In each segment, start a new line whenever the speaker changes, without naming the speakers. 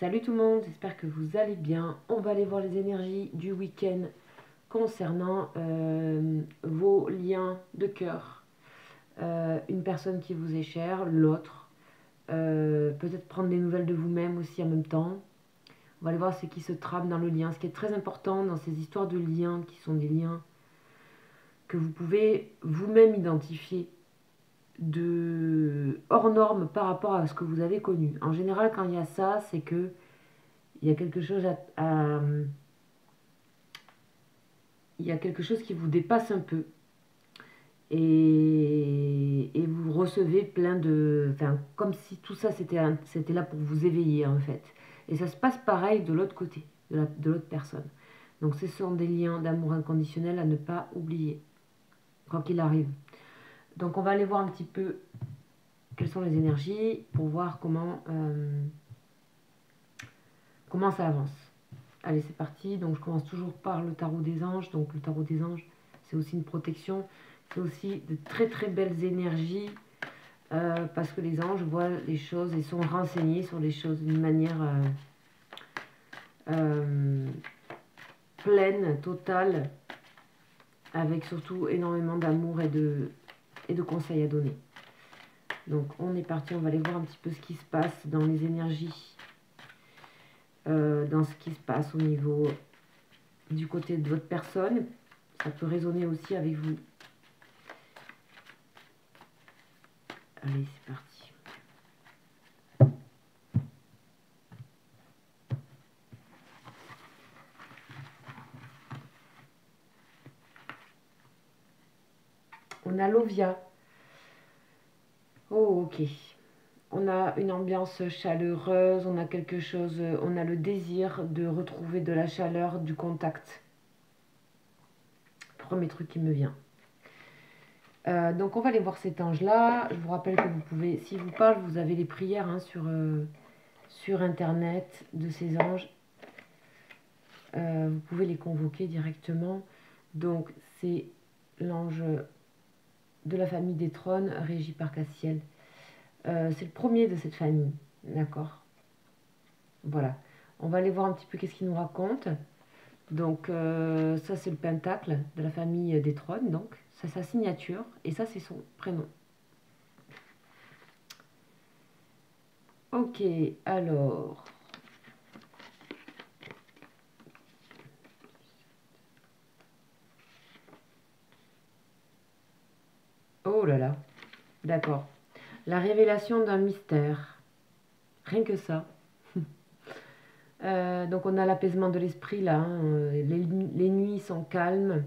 Salut tout le monde, j'espère que vous allez bien. On va aller voir les énergies du week-end concernant vos liens de cœur. Une personne qui vous est chère, l'autre. Peut-être prendre des nouvelles de vous-même aussi en même temps. On va aller voir ce qui se trame dans le lien. Ce qui est très important dans ces histoires de liens, qui sont des liens que vous pouvez vous-même identifier de hors norme par rapport à ce que vous avez connu. En général, quand il y a ça, c'est que il y a quelque chose il y a quelque chose qui vous dépasse un peu et vous recevez plein de... Enfin, comme si tout ça c'était là pour vous éveiller en fait. Et ça se passe pareil de l'autre côté, de l'autre personne. Donc ce sont des liens d'amour inconditionnel à ne pas oublier, quoi qu'il arrive. Donc on va aller voir un petit peu quelles sont les énergies pour voir comment ça avance. Allez, c'est parti. Donc je commence toujours par le tarot des anges. Donc le tarot des anges, c'est aussi une protection. C'est aussi de très très belles énergies parce que les anges voient les choses et sont renseignés sur les choses d'une manière pleine, totale, avec surtout énormément d'amour et de conseils à donner. Donc on est parti, on va aller voir un petit peu ce qui se passe dans les énergies, dans ce qui se passe au niveau du côté de votre personne. Ça peut résonner aussi avec vous. Allez, c'est parti. On a l'Ovia. Oh, ok. On a une ambiance chaleureuse, on a quelque chose, on a le désir de retrouver de la chaleur, du contact. Premier truc qui me vient. Donc on va aller voir cet ange-là. Je vous rappelle que vous pouvez, si vous parle, vous avez les prières hein, sur internet de ces anges. Vous pouvez les convoquer directement. Donc c'est l'ange de la famille des trônes, régi par Cassiel. C'est le premier de cette famille, d'accord. Voilà. On va aller voir un petit peu qu'est-ce qu'il nous raconte. Donc ça c'est le pentacle de la famille des trônes, donc c'est sa signature et ça c'est son prénom. Ok, alors. Oh là là, d'accord. La révélation d'un mystère. Rien que ça. Donc on a l'apaisement de l'esprit là. Hein. Les nuits sont calmes.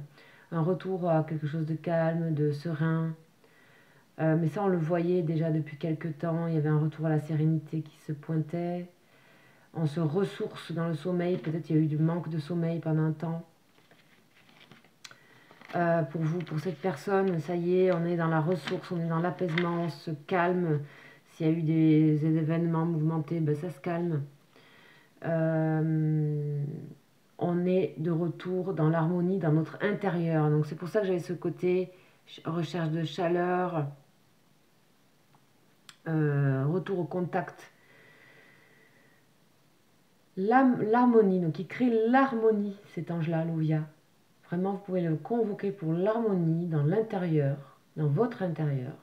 Un retour à quelque chose de calme, de serein. Mais ça on le voyait déjà depuis quelques temps. Il y avait un retour à la sérénité qui se pointait. On se ressource dans le sommeil. Peut-être il y a eu du manque de sommeil pendant un temps. Pour vous, pour cette personne, ça y est, on est dans la ressource, on est dans l'apaisement, on se calme. S'il y a eu des événements mouvementés, ben ça se calme. On est de retour dans l'harmonie, dans notre intérieur. Donc c'est pour ça que j'avais ce côté recherche de chaleur, retour au contact. L'harmonie, donc il crée l'harmonie, cet ange-là, l'Ovia. Vraiment, vous pouvez le convoquer pour l'harmonie dans l'intérieur, dans votre intérieur.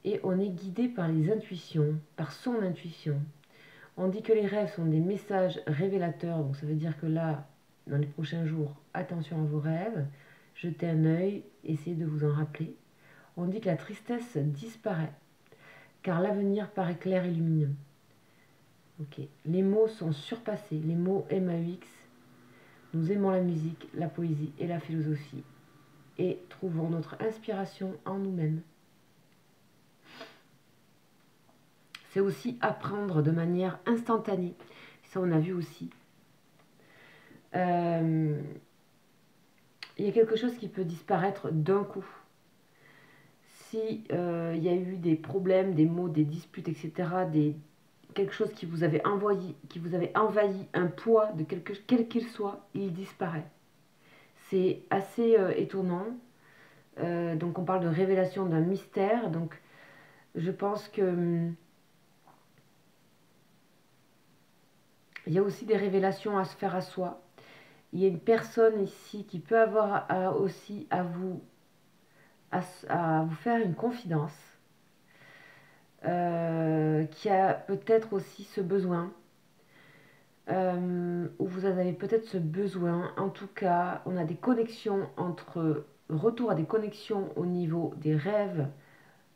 Et on est guidé par les intuitions, par son intuition. On dit que les rêves sont des messages révélateurs, donc ça veut dire que là, dans les prochains jours, attention à vos rêves, jetez un œil, essayez de vous en rappeler. On dit que la tristesse disparaît, car l'avenir paraît clair et lumineux. Ok, les mots sont surpassés, les mots MAUX. Nous aimons la musique, la poésie et la philosophie, et trouvons notre inspiration en nous-mêmes. C'est aussi apprendre de manière instantanée. Ça, on a vu aussi. Il y a quelque chose qui peut disparaître d'un coup. Si il y a eu des problèmes, des maux, des disputes, etc., quelque chose qui vous avait envahi un poids de quel qu'il soit, il disparaît. C'est assez étonnant. Donc on parle de révélation d'un mystère. Donc je pense que Il y a aussi des révélations à se faire à soi. Il y a une personne ici qui peut avoir aussi à vous faire une confidence, qui a peut-être aussi ce besoin, où vous en avez peut-être ce besoin. En tout cas, on a des connexions retour à des connexions au niveau des rêves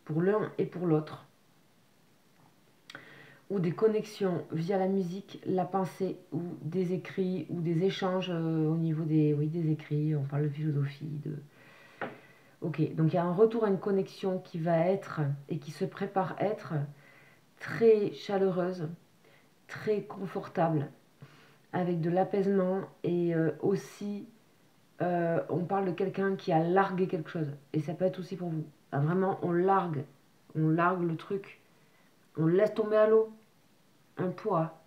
pour l'un et pour l'autre, ou des connexions via la musique, la pensée, ou des écrits, ou des échanges au niveau des écrits. On parle de philosophie. Ok, donc il y a un retour à une connexion qui va être, et qui se prépare à être, très chaleureuse, très confortable, avec de l'apaisement, et aussi, on parle de quelqu'un qui a largué quelque chose, et ça peut être aussi pour vous. Enfin, vraiment, on largue le truc, on le laisse tomber à l'eau, un poids.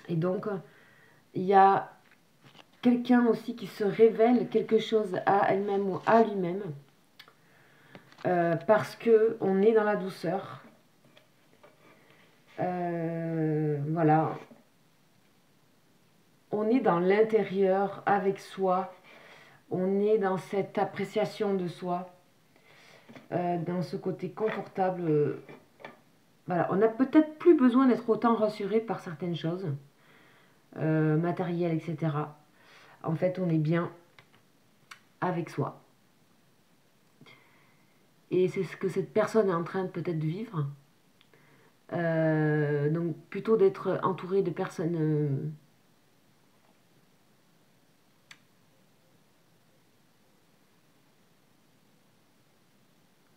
Et donc, il y a quelqu'un aussi qui se révèle quelque chose à elle-même ou à lui-même, parce que on est dans la douceur. Voilà, on est dans l'intérieur avec soi, on est dans cette appréciation de soi, dans ce côté confortable. Voilà, on n'a peut-être plus besoin d'être autant rassuré par certaines choses, matérielles, etc. En fait, on est bien avec soi. Et c'est ce que cette personne est en train de peut-être vivre. Donc plutôt d'être entouré de personnes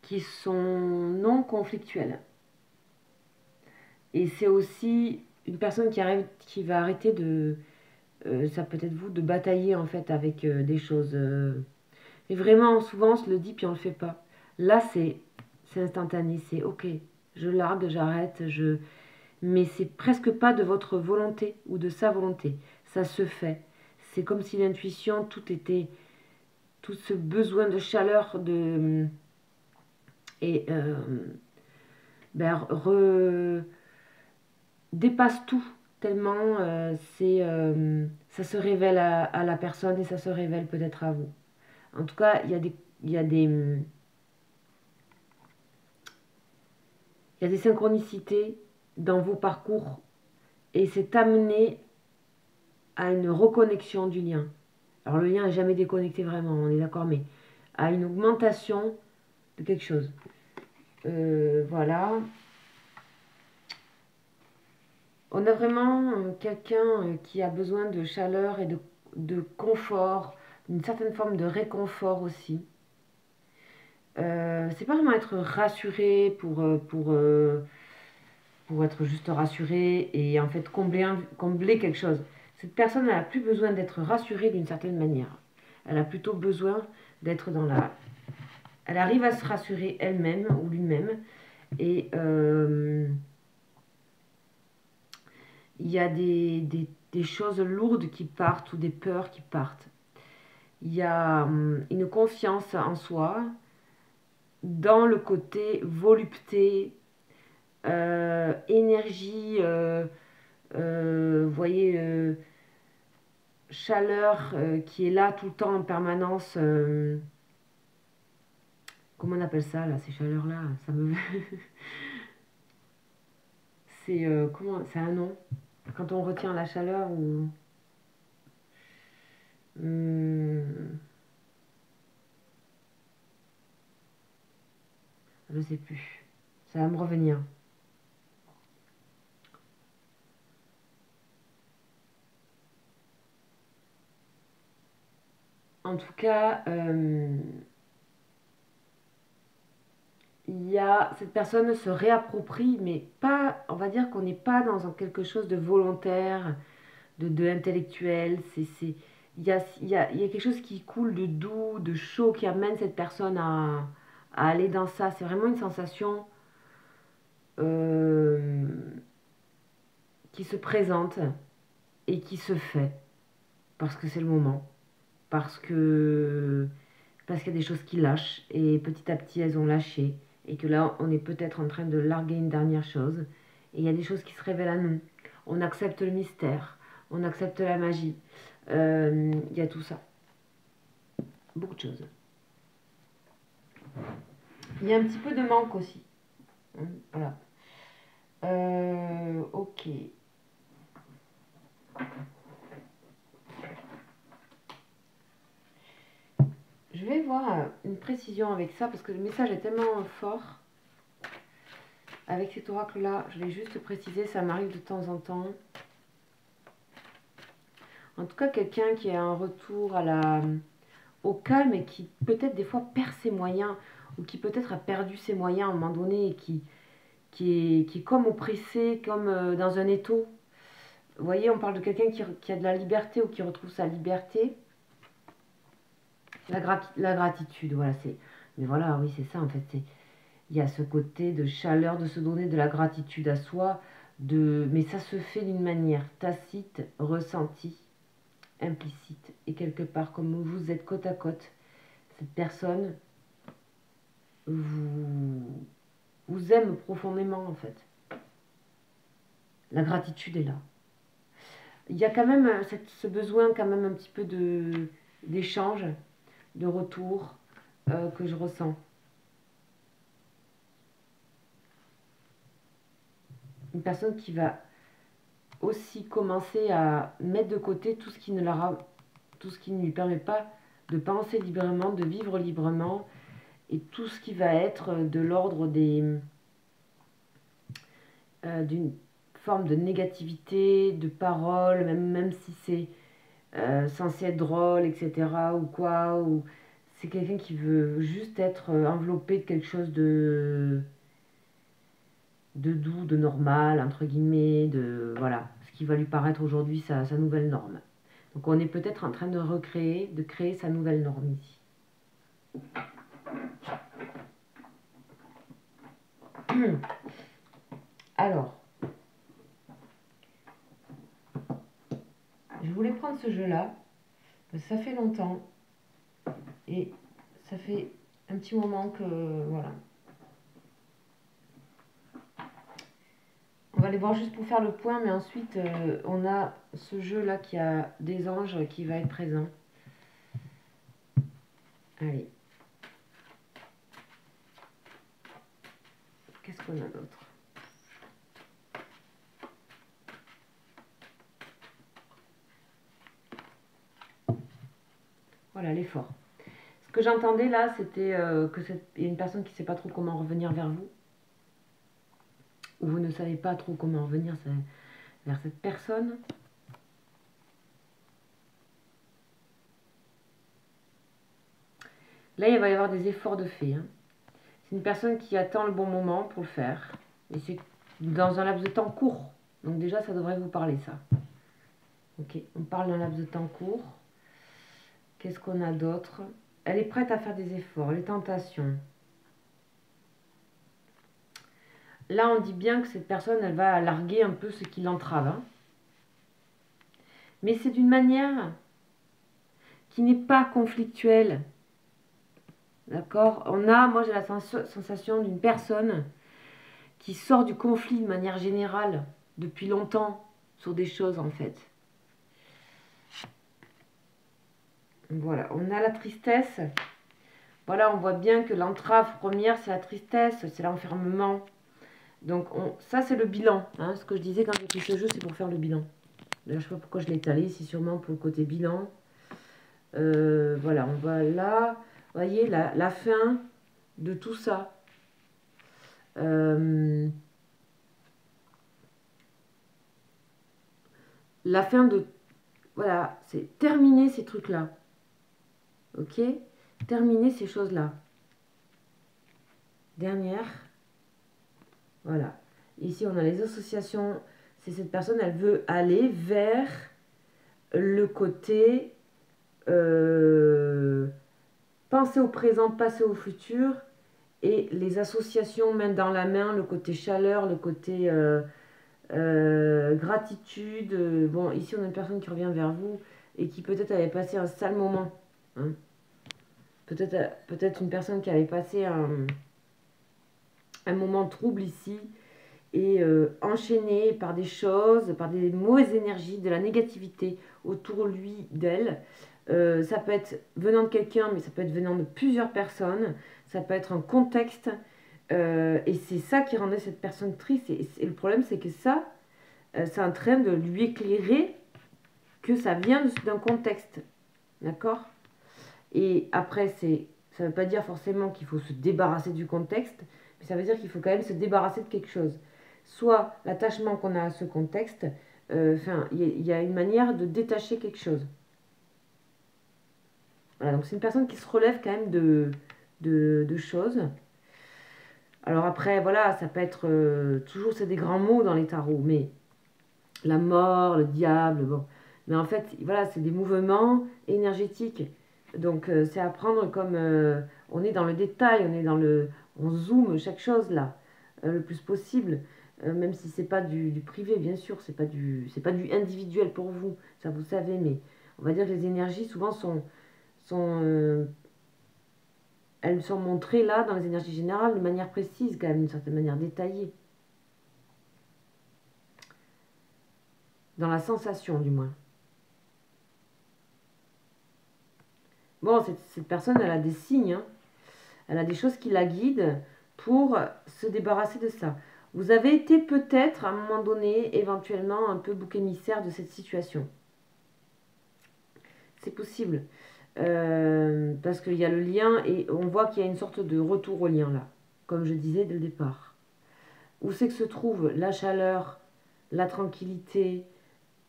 qui sont non conflictuelles. Et c'est aussi une personne qui va arrêter de, ça peut être vous, de batailler en fait avec des choses. Mais vraiment, souvent on se le dit puis on le fait pas. Là, c'est instantané, c'est ok, je largue, j'arrête, mais c'est presque pas de votre volonté ou de sa volonté. Ça se fait. C'est comme si l'intuition, tout ce besoin de chaleur, et ben, dépasse tout tellement ça se révèle à la personne, et ça se révèle peut-être à vous. En tout cas, il y a des synchronicités dans vos parcours, et c'est amené à une reconnexion du lien. Alors le lien n'est jamais déconnecté vraiment, on est d'accord, mais à une augmentation de quelque chose. Voilà. On a vraiment quelqu'un qui a besoin de chaleur et de confort, d'une certaine forme de réconfort aussi. C'est pas vraiment être rassuré pour être juste rassuré et en fait combler quelque chose. Cette personne n'a plus besoin d'être rassurée d'une certaine manière. Elle a plutôt besoin d'être dans la... Elle arrive à se rassurer elle-même ou lui-même, et il y a des choses lourdes qui partent, ou des peurs qui partent. Il y a une confiance en soi, dans le côté volupté, énergie, vous voyez, chaleur qui est là tout le temps en permanence. Comment on appelle ça là, ces chaleurs-là? Ça me... c'est comment? C'est un nom. Quand on retient la chaleur ou... je sais plus. Ça va me revenir. En tout cas, cette personne se réapproprie, mais pas, on va dire qu'on n'est pas dans quelque chose de volontaire, de intellectuel. Il y a quelque chose qui coule de doux, de chaud, qui amène cette personne à aller dans ça. C'est vraiment une sensation euh, qui se présente et qui se fait parce que c'est le moment, parce que parce qu'il y a des choses qui lâchent, et petit à petit elles ont lâché, et que là on est peut-être en train de larguer une dernière chose, et il y a des choses qui se révèlent à nous. On accepte le mystère. On accepte la magie. Il y a tout ça. Beaucoup de choses. Il y a un petit peu de manque aussi. Voilà. Ok. Je vais voir une précision avec ça parce que le message est tellement fort. Avec cet oracle-là, je vais juste préciser, ça m'arrive de temps en temps. En tout cas, quelqu'un qui a un retour au calme et qui peut-être des fois perd ses moyens ou qui peut-être a perdu ses moyens à un moment donné et qui est comme oppressé, comme dans un étau. Vous voyez, on parle de quelqu'un qui a de la liberté ou qui retrouve sa liberté. La gratitude, voilà, c'est... Mais voilà, oui, c'est ça, en fait. Il y a ce côté de chaleur, de se donner de la gratitude à soi, mais ça se fait d'une manière tacite, ressentie, implicite. Et quelque part, comme vous êtes côte à côte, cette personne vous aime profondément, en fait. La gratitude est là. Il y a quand même ce besoin quand même un petit peu d'échange, de retour que je ressens. Une personne qui va aussi commencer à mettre de côté tout ce qui ne lui permet pas de penser librement, de vivre librement, et tout ce qui va être de l'ordre d'une forme de négativité, de parole, même si c'est censé être drôle, etc. ou quoi, ou c'est quelqu'un qui veut juste être enveloppé de quelque chose de doux, de normal, entre guillemets, de voilà, ce qui va lui paraître aujourd'hui sa nouvelle norme. Donc on est peut-être en train de créer sa nouvelle norme ici. Alors, je voulais prendre ce jeu-là, parce que ça fait longtemps, et ça fait un petit moment que, voilà. On va aller voir juste pour faire le point, mais ensuite, on a ce jeu-là qui a des anges qui va être présent. Allez. Qu'est-ce qu'on a d'autre? Voilà, l'effort. Ce que j'entendais là, c'était qu'il y a une personne qui ne sait pas trop comment revenir vers vous. Ou vous ne savez pas trop comment revenir vers cette personne. Là, il va y avoir des efforts de fait. Hein. C'est une personne qui attend le bon moment pour le faire. Et c'est dans un laps de temps court. Donc déjà, ça devrait vous parler, ça. Ok, on parle d'un laps de temps court. Qu'est-ce qu'on a d'autre? Elle est prête à faire des efforts. Les tentations. Là, on dit bien que cette personne, elle va larguer un peu ce qui l'entrave. Hein. Mais c'est d'une manière qui n'est pas conflictuelle. D'accord? Moi j'ai la sensation d'une personne qui sort du conflit de manière générale depuis longtemps sur des choses en fait. Voilà, on a la tristesse. Voilà, on voit bien que l'entrave première, c'est la tristesse, c'est l'enfermement. Donc ça c'est le bilan. Hein. Ce que je disais quand j'ai fait ce jeu, c'est pour faire le bilan. D'ailleurs, je ne sais pas pourquoi je l'ai étalé, c'est sûrement pour le côté bilan. Voilà, on va là. Vous voyez, la fin de tout ça. La fin de... Voilà, c'est terminer ces trucs-là. Ok? Terminer ces choses-là. Dernière. Voilà. Ici, on a les associations. C'est cette personne, elle veut aller vers le côté penser au présent, passer au futur. Et les associations main dans la main, le côté chaleur, le côté gratitude. Bon, ici, on a une personne qui revient vers vous et qui peut-être avait passé un sale moment. Hein. Peut-être une personne qui avait passé un moment trouble ici enchaîné par des choses, par des mauvaises énergies, de la négativité autour de lui, d'elle. Ça peut être venant de quelqu'un, mais ça peut être venant de plusieurs personnes. Ça peut être un contexte. Et c'est ça qui rendait cette personne triste. Et le problème, c'est que ça, c'est en train de lui éclairer que ça vient d'un contexte. D'accord? Et après, ça ne veut pas dire forcément qu'il faut se débarrasser du contexte, mais ça veut dire qu'il faut quand même se débarrasser de quelque chose. Soit l'attachement qu'on a à ce contexte, il y a une manière de détacher quelque chose. Voilà, donc c'est une personne qui se relève quand même de choses. Alors après, voilà, ça peut être toujours, c'est des grands mots dans les tarots, mais la mort, le diable, bon. Mais en fait, voilà, c'est des mouvements énergétiques. Donc c'est à prendre comme on est dans le détail, on zoome chaque chose là, le plus possible. Même si c'est pas du privé, bien sûr, c'est pas du individuel pour vous, ça vous savez, mais on va dire que les énergies souvent sont elles sont montrées là dans les énergies générales de manière précise, quand même, d'une certaine manière détaillée, dans la sensation du moins. Bon, cette personne, elle a des signes, hein. Elle a des choses qui la guident pour se débarrasser de ça. Vous avez été peut-être, à un moment donné, éventuellement, un peu bouc émissaire de cette situation. C'est possible. Parce qu'il y a le lien et on voit qu'il y a une sorte de retour au lien là, comme je disais dès le départ. Où c'est que se trouve la chaleur, la tranquillité,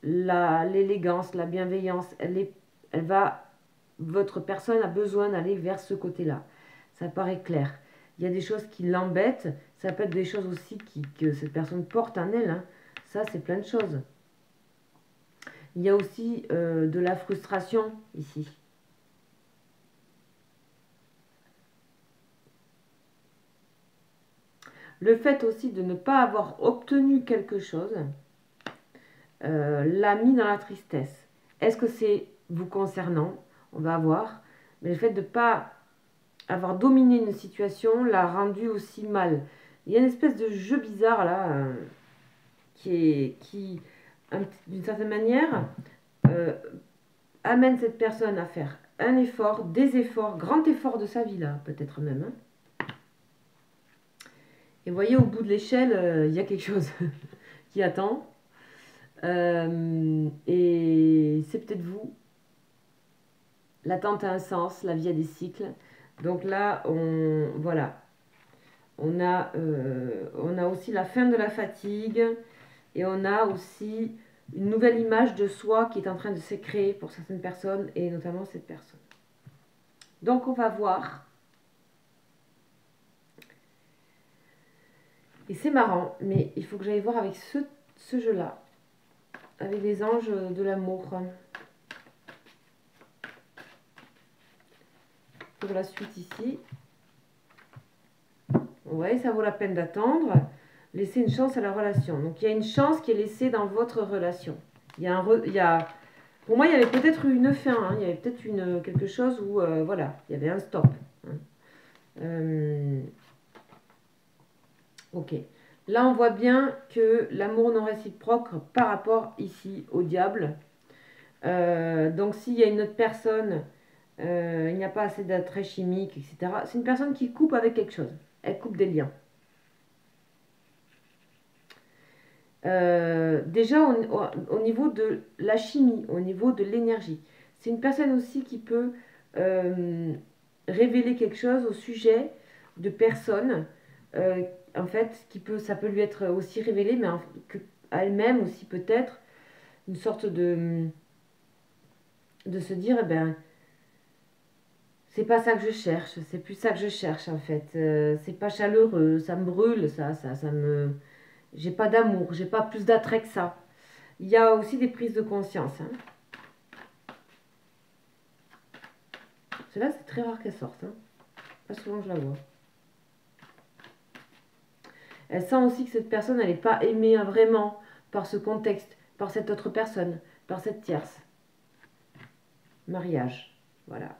l'élégance, la bienveillance, votre personne a besoin d'aller vers ce côté-là. Ça paraît clair. Il y a des choses qui l'embêtent, ça peut être des choses aussi que cette personne porte en elle, hein. Ça, c'est plein de choses. Il y a aussi de la frustration ici. Le fait aussi de ne pas avoir obtenu quelque chose l'a mis dans la tristesse. Est-ce que c'est vous concernant? On va voir. Mais le fait de ne pas avoir dominé une situation l'a rendu aussi mal. Il y a une espèce de jeu bizarre là, qui d'une certaine manière, euh, amène cette personne à faire un effort, des efforts, grand effort de sa vie là, peut-être même. Hein. Et vous voyez, au bout de l'échelle, il y a quelque chose qui attend. Et c'est peut-être vous. L'attente a un sens, la vie a des cycles. Donc là, voilà. On a aussi la fin de la fatigue et on a aussi une nouvelle image de soi qui est en train de se créer pour certaines personnes et notamment cette personne. Donc on va voir. Et c'est marrant, mais il faut que j'aille voir avec ce jeu-là, avec les anges de l'amour. Pour la suite ici. Ouais, ça vaut la peine d'attendre. Laisser une chance à la relation. Donc il y a une chance qui est laissée dans votre relation. Pour moi, il y avait peut-être une fin. Hein. Il y avait peut-être quelque chose où, voilà, il y avait un stop. Hein. Ok. Là, on voit bien que l'amour non réciproque par rapport ici au diable. Donc s'il y a une autre personne, il n'y a pas assez d'attrait chimique, etc. C'est une personne qui coupe avec quelque chose. Elle coupe des liens. Déjà au niveau de la chimie, au niveau de l'énergie. C'est une personne aussi qui peut révéler quelque chose au sujet de personnes. En fait, ça peut lui être aussi révélé, mais à elle-même aussi peut-être une sorte de se dire, eh ben, c'est pas ça que je cherche, c'est plus ça que je cherche en fait. C'est pas chaleureux, ça me brûle, j'ai pas d'amour, j'ai pas plus d'attrait que ça. Il y a aussi des prises de conscience. Hein. Celle-là, c'est très rare qu'elle sorte. Hein. Pas souvent je la vois. Elle sent aussi que cette personne, elle n'est pas aimée vraiment par ce contexte, par cette autre personne, par cette tierce. Mariage. Voilà.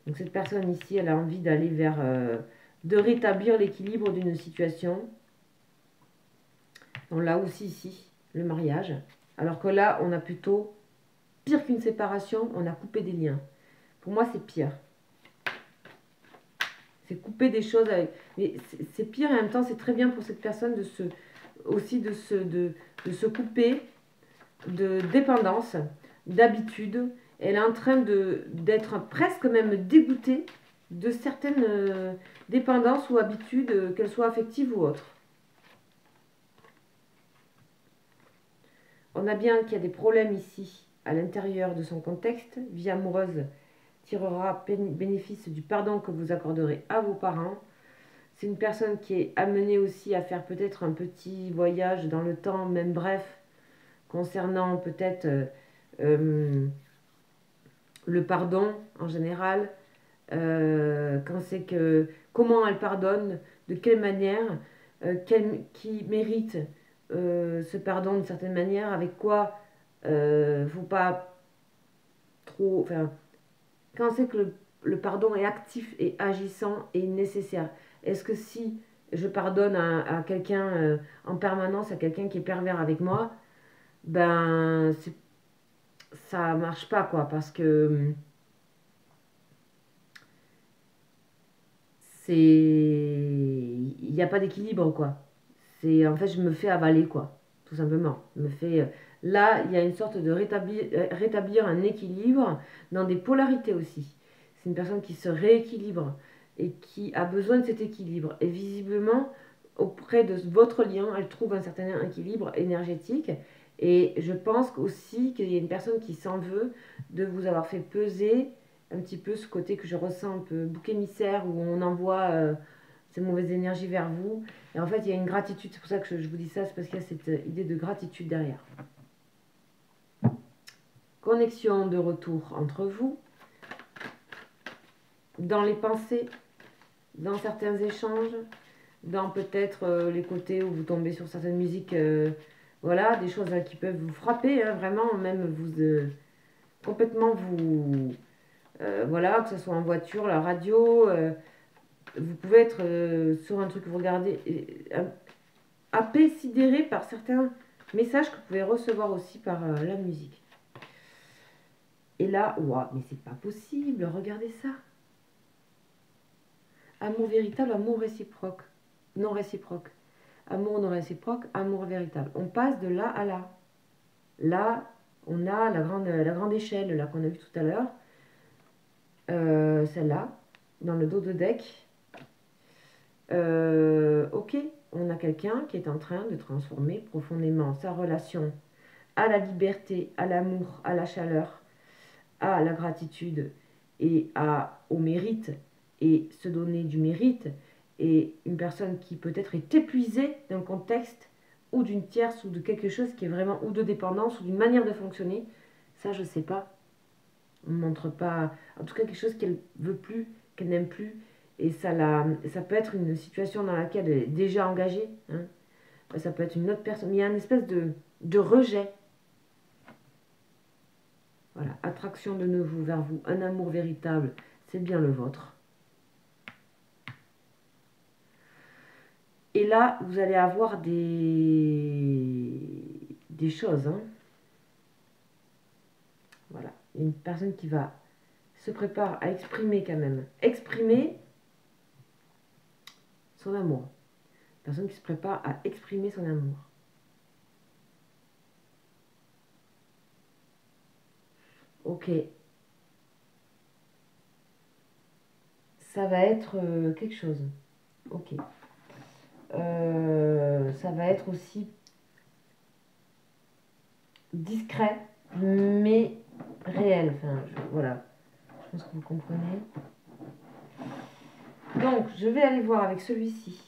Donc cette personne ici, elle a envie d'aller de rétablir l'équilibre d'une situation. On l'a aussi ici, le mariage. Alors que là, on a plutôt, pire qu'une séparation, on a coupé des liens. Pour moi, c'est pire. C'est couper des choses avec... Mais c'est pire et en même temps, c'est très bien pour cette personne de se couper de dépendance, d'habitude. Elle est en train d'être presque même dégoûtée de certaines dépendances ou habitudes, qu'elles soient affectives ou autres. On a bien qu'il y a des problèmes ici, à l'intérieur de son contexte. Vie amoureuse tirera bénéfice du pardon que vous accorderez à vos parents. C'est une personne qui est amenée aussi à faire peut-être un petit voyage dans le temps, même bref, concernant peut-être le pardon en général. Quand c'est que comment elle pardonne, de quelle manière, qui mérite ce pardon d'une certaine manière, avec quoi faut pas trop. Enfin, quand c'est que le pardon est actif et agissant et nécessaire. Est-ce que si je pardonne à quelqu'un en permanence, à quelqu'un qui est pervers avec moi, ben ça marche pas quoi, parce que c'est il n'y a pas d'équilibre quoi. C'est en fait je me fais avaler quoi, tout simplement. Je me fais là il y a une sorte de rétablir un équilibre dans des polarités aussi. C'est une personne qui se rééquilibre et qui a besoin de cet équilibre. Et visiblement auprès de votre lien, elle trouve un certain équilibre énergétique. Et je pense aussi qu'il y a une personne qui s'en veut de vous avoir fait peser un petit peu ce côté que je ressens un peu bouc émissaire où on envoie ces mauvaises énergies vers vous. Et en fait, il y a une gratitude, c'est pour ça que je vous dis ça, c'est parce qu'il y a cette idée de gratitude derrière. Connexion de retour entre vous, dans les pensées, dans certains échanges, dans peut-être les côtés où vous tombez sur certaines musiques, voilà, des choses qui peuvent vous frapper, hein, vraiment, même vous complètement vous... voilà, que ce soit en voiture, la radio, vous pouvez être sur un truc que vous regardez, happé, sidéré par certains messages que vous pouvez recevoir aussi par la musique. Et là, waouh, mais c'est pas possible, regardez ça. Amour véritable, amour réciproque, non réciproque. Amour non réciproque, amour véritable. On passe de là à là. Là, on a la grande échelle là qu'on a vue tout à l'heure. Celle-là, dans le dos de deck. Ok, on a quelqu'un qui est en train de transformer profondément sa relation à la liberté, à l'amour, à la chaleur, à la gratitude et au mérite, et se donner du mérite, et une personne qui peut-être est épuisée d'un contexte ou d'une tierce ou de quelque chose qui est vraiment, ou de dépendance ou d'une manière de fonctionner, ça je sais pas, on ne montre pas, en tout cas quelque chose qu'elle veut plus, qu'elle n'aime plus, et ça peut être une situation dans laquelle elle est déjà engagée, hein. Ça peut être une autre personne, mais il y a une espèce de rejet. Voilà, attraction de nouveau vers vous, un amour véritable, c'est bien le vôtre. Et là, vous allez avoir des choses. Hein. Voilà, il y a une personne qui se prépare à exprimer quand même. Exprimer son amour. Une personne qui se prépare à exprimer son amour. Ok. Ça va être quelque chose. Ok. Ça va être aussi discret, mais réel. Enfin, voilà. Je pense que vous comprenez. Donc, je vais aller voir avec celui-ci.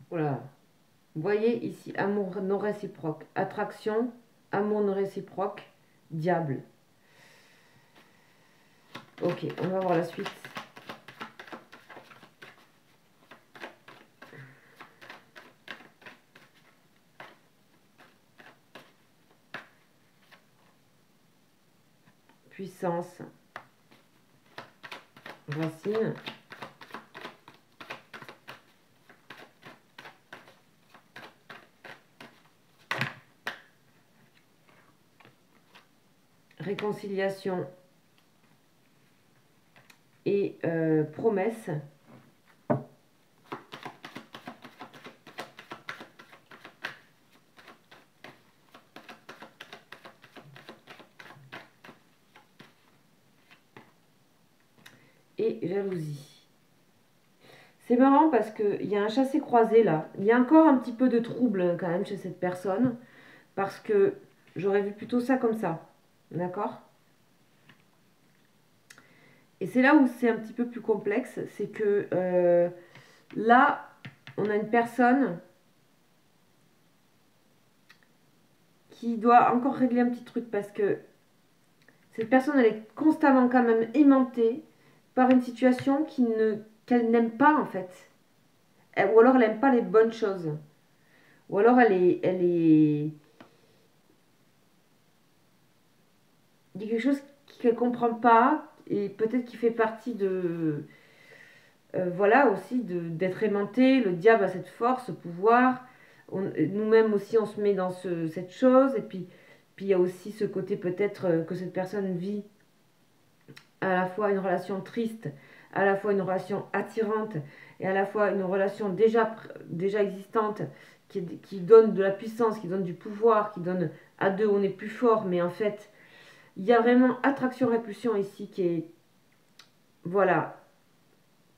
Voilà. Vous voyez ici, amour non réciproque. Attraction, amour non réciproque, diable. Ok, on va voir la suite. puissance, racine. Réconciliation et promesse. Et jalousie. C'est marrant parce qu'il y a un chassé-croisé là. Il y a encore un petit peu de trouble quand même chez cette personne. Parce que j'aurais vu plutôt ça comme ça. D'accord? Et c'est là où c'est un petit peu plus complexe. C'est que là, on a une personne qui doit encore régler un petit truc. Parce que cette personne, elle est constamment quand même aimantée par une situation qu'elle n'aime pas en fait. Ou alors elle n'aime pas les bonnes choses. Ou alors il y a quelque chose qu'elle ne comprend pas et peut-être qui fait partie de voilà aussi d'être aimantée. Le diable a cette force, ce pouvoir. Nous-mêmes aussi on se met dans cette chose et puis il y a aussi ce côté peut-être que cette personne vit à la fois une relation triste, à la fois une relation attirante et à la fois une relation déjà existante qui donne de la puissance, qui donne du pouvoir, qui donne à deux on est plus fort, mais en fait il y a vraiment attraction-répulsion ici qui est, voilà,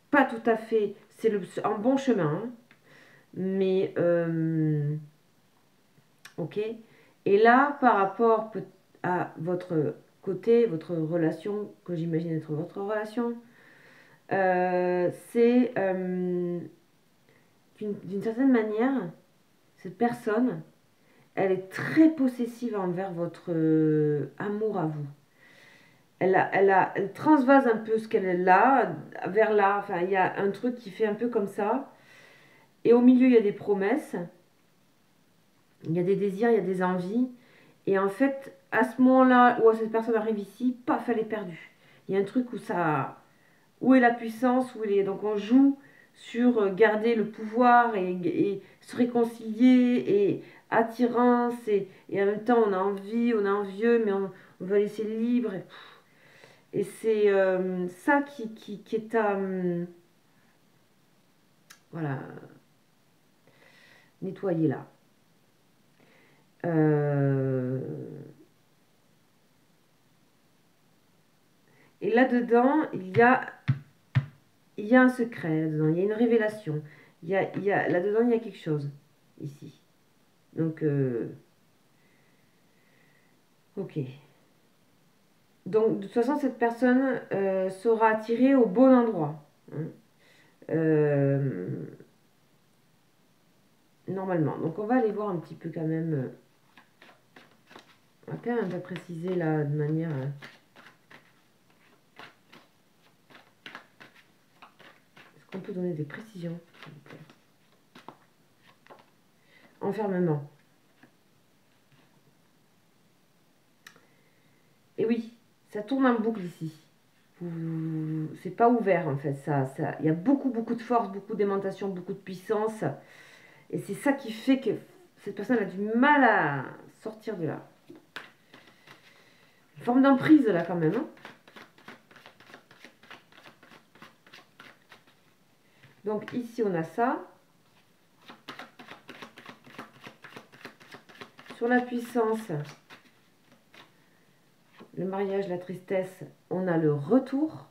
pas tout à fait, c'est un bon chemin, hein, mais ok. Et là, par rapport à votre côté, votre relation, que j'imagine être votre relation, c'est d'une certaine manière, cette personne, elle est très possessive envers votre amour à vous. Elle transvase un peu ce qu'elle est là, vers là. Enfin, il y a un truc qui fait un peu comme ça. Et au milieu, il y a des promesses, il y a des désirs, il y a des envies. Et en fait, à ce moment-là, où cette personne arrive ici, paf, elle est perdue. Il y a un truc où ça, où est la puissance, où est. Donc on joue sur garder le pouvoir et se réconcilier et attirance et en même temps on a envie, on est envieux, mais on va laisser libre. Et c'est ça qui est à voilà, nettoyer là. Euh, et là-dedans, il y a un secret, là-dedans, il y a une révélation. Là-dedans, il y a quelque chose, ici. Donc, ok. Donc, de toute façon, cette personne sera attirée au bon endroit, hein. Euh, normalement. Donc, on va aller voir un petit peu quand même. On va quand même un peu préciser là de manière. Est-ce qu'on peut donner des précisions, s'il vous plaît? Enfermement. Et oui, ça tourne en boucle ici. C'est pas ouvert en fait. Il y a beaucoup, beaucoup de force, beaucoup d'aimantation, beaucoup de puissance. Et c'est ça qui fait que cette personne a du mal à sortir de là. Une forme d'emprise là quand même, hein. Donc ici on a ça. Sur la puissance, le mariage, la tristesse, on a le retour.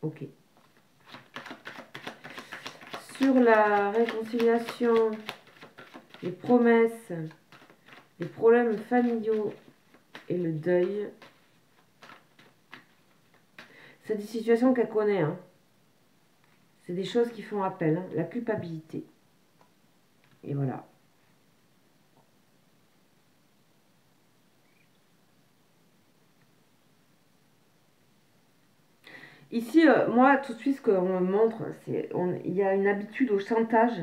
Ok. Sur la réconciliation, les promesses, les problèmes familiaux et le deuil, c'est des situations qu'elle connaît, hein. C'est des choses qui font appel, hein. La culpabilité. Et voilà. Ici, moi, tout de suite, ce qu'on me montre, il y a une habitude au chantage.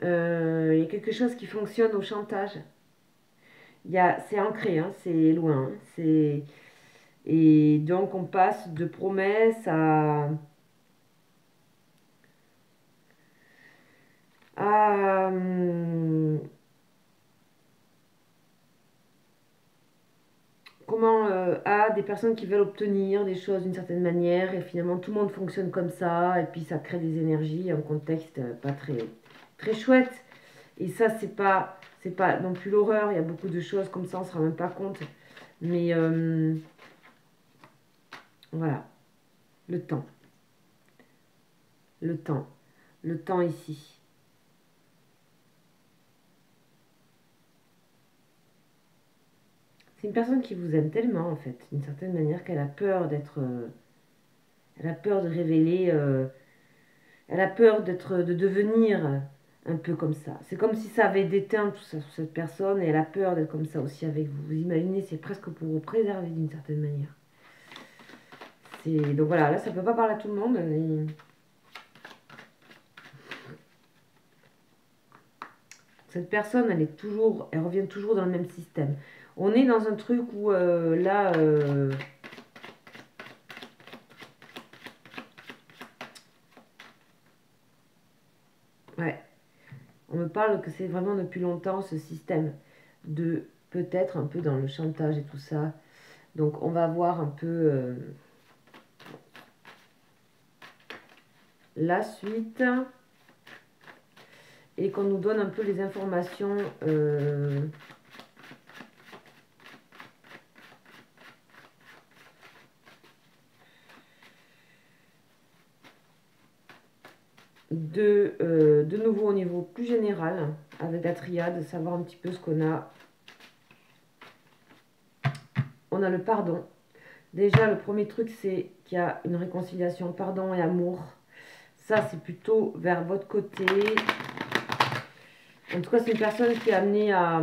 Il y a quelque chose qui fonctionne au chantage. C'est ancré, hein, c'est loin. Et donc on passe de promesses à, à des personnes qui veulent obtenir des choses d'une certaine manière et finalement tout le monde fonctionne comme ça et puis ça crée des énergies, un contexte pas très chouette. Et ça, c'est pas non plus l'horreur, il y a beaucoup de choses comme ça, on ne se rend même pas compte. Mais voilà, le temps, le temps, le temps ici. C'est une personne qui vous aime tellement, en fait, d'une certaine manière, qu'elle a peur d'être... elle a peur de révéler... elle a peur de devenir un peu comme ça. C'est comme si ça avait déteint tout ça sur cette personne et elle a peur d'être comme ça aussi avec vous. Vous imaginez, c'est presque pour vous préserver d'une certaine manière. Donc voilà, là, ça ne peut pas parler à tout le monde, mais... Cette personne, elle revient toujours dans le même système. On est dans un truc où, là... ouais. On me parle que c'est vraiment depuis longtemps ce système de peut-être un peu dans le chantage et tout ça. Donc on va voir un peu la suite et qu'on nous donne un peu les informations de nouveau au niveau plus général avec la triade, savoir un petit peu ce qu'on a. On a le pardon. Déjà, le premier truc, c'est qu'il y a une réconciliation, pardon et amour. Ça, c'est plutôt vers votre côté. En tout cas, c'est une personne qui est amenée à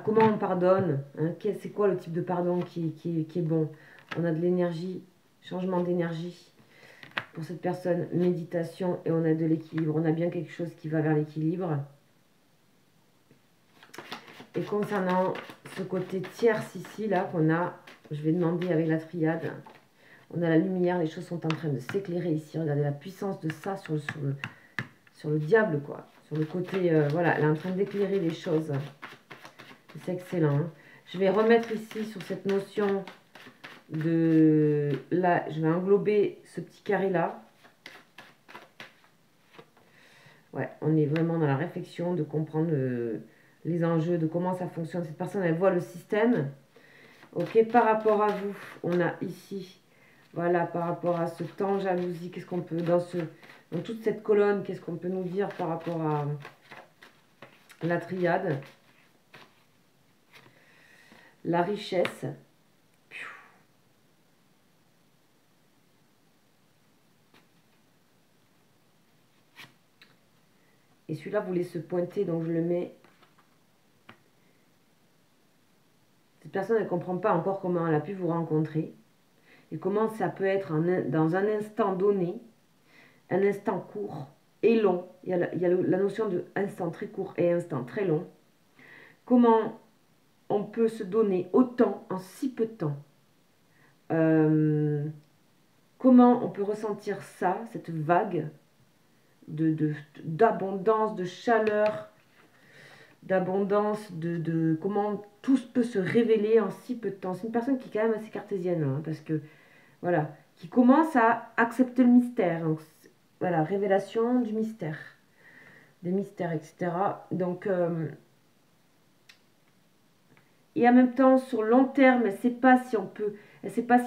comment on pardonne. Hein, c'est quoi le type de pardon qui est bon? On a de l'énergie, changement d'énergie pour cette personne, méditation et on a de l'équilibre. On a bien quelque chose qui va vers l'équilibre. Et concernant ce côté tierce ici, là, qu'on a, je vais demander avec la triade, on a la lumière, les choses sont en train de s'éclairer ici. Regardez la puissance de ça sur le diable, quoi. Sur le côté, voilà, elle est en train d'éclairer les choses. C'est excellent. Hein. Je vais remettre ici sur cette notion de... Là, je vais englober ce petit carré-là. Ouais, on est vraiment dans la réflexion de comprendre les enjeux, de comment ça fonctionne. Cette personne, elle voit le système. Ok, par rapport à vous, on a ici, voilà, par rapport à ce temps jalousie, qu'est-ce qu'on peut, dans toute cette colonne, qu'est-ce qu'on peut nous dire par rapport à la triade, la richesse. Et celui-là voulait se pointer, donc je le mets. Cette personne, elle ne comprend pas encore comment elle a pu vous rencontrer. Et comment ça peut être dans un instant donné, un instant court et long. Il y a la notion de instant très court et instant très long. Comment on peut se donner autant en si peu de temps. Comment on peut ressentir ça, cette vague d'abondance, de chaleur, d'abondance, comment tout peut se révéler en si peu de temps. C'est une personne qui est quand même assez cartésienne, hein, parce que, voilà, qui commence à accepter le mystère. Donc, voilà, révélation du mystère, des mystères, etc. Donc, et en même temps, sur long terme, elle ne sait pas si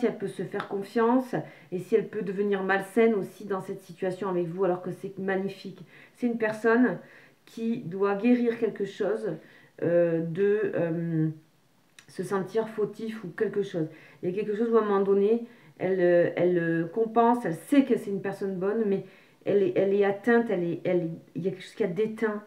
elle peut se faire confiance et si elle peut devenir malsaine aussi dans cette situation avec vous, alors que c'est magnifique. C'est une personne qui doit guérir quelque chose de se sentir fautif ou quelque chose. Il y a quelque chose où à un moment donné, elle compense, elle sait que c'est une personne bonne, mais elle est atteinte, il y a quelque chose qui a déteint